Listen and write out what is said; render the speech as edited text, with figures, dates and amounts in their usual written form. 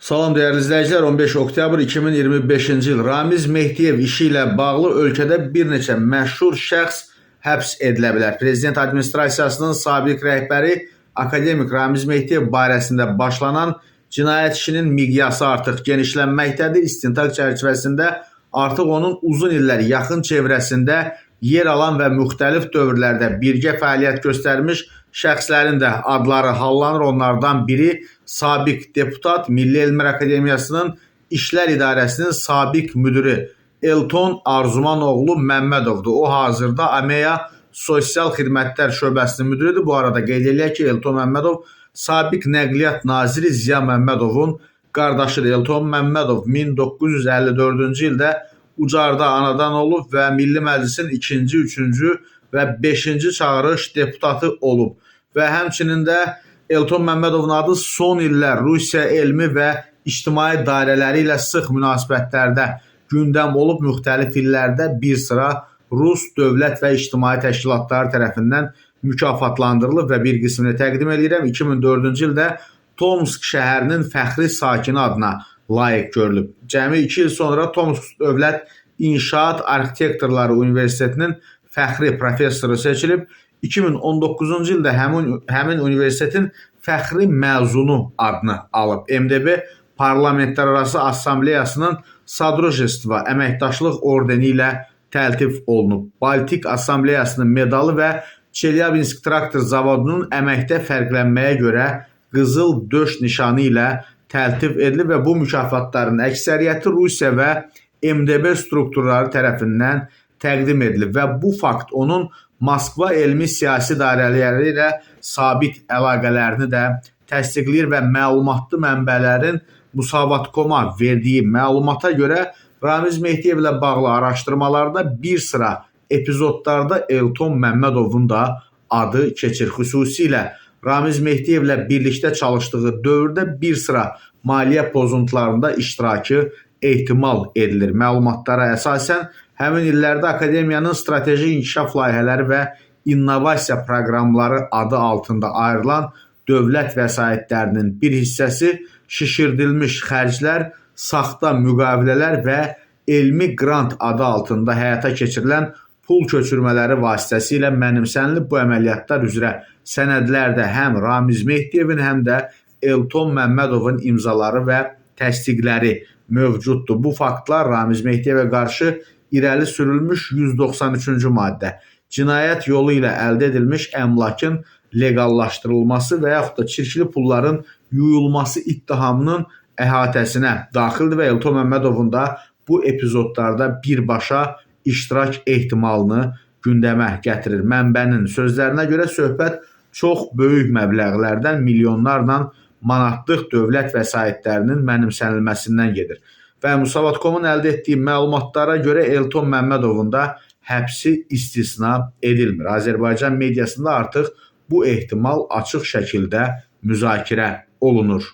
Salam dəyərli izləyicilər, 15 oktyabr 2025-ci il Ramiz Mehdiyev işi ilə bağlı ölkədə bir neçə məşhur şəxs həbs edilə bilər. Prezident administrasiyasının sabiq rəhbəri akademik Ramiz Mehdiyev barəsində başlanan cinayət işinin miqyası artıq genişlənməkdədir. İstintaq çərçivəsində artıq onun uzun illər yaxın çevrəsində yer alan və müxtəlif dövrlərdə birgə fəaliyyət göstərmiş şəxslərin də adları hallanır. Onlardan biri sabiq deputat, Milli Elmlər Akademiyasının İşlər İdarəsinin sabiq müdürü Elton Arzumanoğlu Məmmədovdur. O hazırda AMEA Sosial Xidmətlər Şöbəsinin müdürüdür. Bu arada qeyd edək ki, Elton Məmmədov sabiq Nəqliyyat naziri Ziya Məmmədovun qardaşıdır. Elton Məmmədov 1954-cü ildə Ucarda anadan olub və Milli Məclisin 2-ci, 3-cü və 5-ci çağırış deputatı olub. Və həmçinin də Elton Məmmədovun adı son illər Rusiya elmi və ictimai dairələri ilə sıx münasibətlərdə gündəm olub. Müxtəlif illərdə bir sıra Rus dövlət və ictimai təşkilatları tərəfindən mükafatlandırılıb və bir qismini təqdim edirəm. 2004-cü ildə Tomsk şəhərinin fəxri sakini adına layiq görülüb. Cəmi 2 il sonra Tomsk Dövlət İnşaat Arxitektorları Universitetinin fəxri professoru seçilib. 2019-cu ildə həmin universitetin fəxri məzunu adını alıb. MDB Parlamentlərarası Assambleyasının Sadrojestva əməkdaşlıq ordeni ilə təltif olunub. Baltik Assambleyasının medalı və Çelyabinsk traktor zavodunun əməkdə fərqlənməyə görə qızıl döş nişanı ilə təltif edilib və bu mükafatların əksəriyyəti Rusiya və MDB strukturları tərəfindən təqdim edilib və bu fakt onun Moskva elmi siyasi dairələri ilə sabit əlaqələrini də təsdiqləyir və məlumatlı mənbələrin Musavat.com-a verdiyi məlumata görə Ramiz Mehdiyev ilə bağlı araşdırmalarda bir sıra epizodlarda Elton Məmmədovun da adı keçir. Xüsusilə Ramiz Mehdiyev ilə birlikdə çalışdığı dövrdə bir sıra maliyyə pozuntularında iştirakı ehtimal edilir. Məlumatlara əsasən həmin illərdə Akademiyanın strateji inkişaf layihələri və innovasiya proqramları adı altında ayrılan dövlət vəsaitlərinin bir hissəsi şişirdilmiş xərclər, saxta müqavilələr və elmi qrant adı altında həyata keçirilən pul köçürmələri vasitəsilə mənimsənilib. Bu əməliyyatlar üzrə sənədlərdə həm Ramiz Mehdiyevin, həm də Elton Məmmədovun imzaları və təsdiqləri mövcuddur. Bu faktlar Ramiz Mehdiyevə qarşı irəli sürülmüş 193-cü maddə, cinayət yolu ilə əldə edilmiş əmlakın leqallaşdırılması və yaxud da çirkli pulların yuyulması ittihamının əhatəsinə daxildir və Elton Məmmədovun da bu epizodlarda birbaşa iştirak ehtimalını gündəmə gətirir. Mənbənin sözlərinə görə söhbət çox böyük məbləğlərdən, milyonlarla manatlıq dövlət vəsaitlərinin mənimsənilməsindən gedir. Və Musavat.com-un əldə etdiyi məlumatlara görə Elton Məmmədovun da həbsi istisna edilmir. Azərbaycan mediasında artıq bu ehtimal açıq şəkildə müzakirə olunur.